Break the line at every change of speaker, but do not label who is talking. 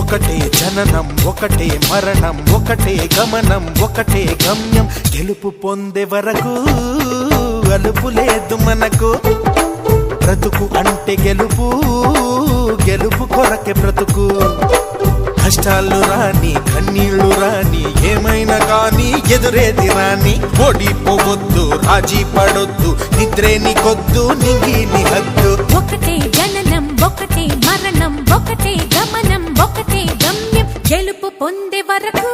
ఒకటే జననం ఒకటే మరణం ఒకటే గమనం ఒకటే గమ్యం గెలుపు పొందే వరకు అలుపు లేదు మనకు బ్రతుకు అంటే గెలుపు గెలుపు కొరకే బ్రతుకు కష్టాలు రాని కన్నీళ్లు రాని ఏమైనా కానీ ఎదురేది రాని ఓడిపోవద్దు రాజీ పడొద్దు నిద్రే నీకొద్దు నింగి నీ హద్దు
ఒకటే జననం ఒకటే మరణం ఒకటే గమనం ఒకటే గమ్యం గెలుపు పొందే వరకు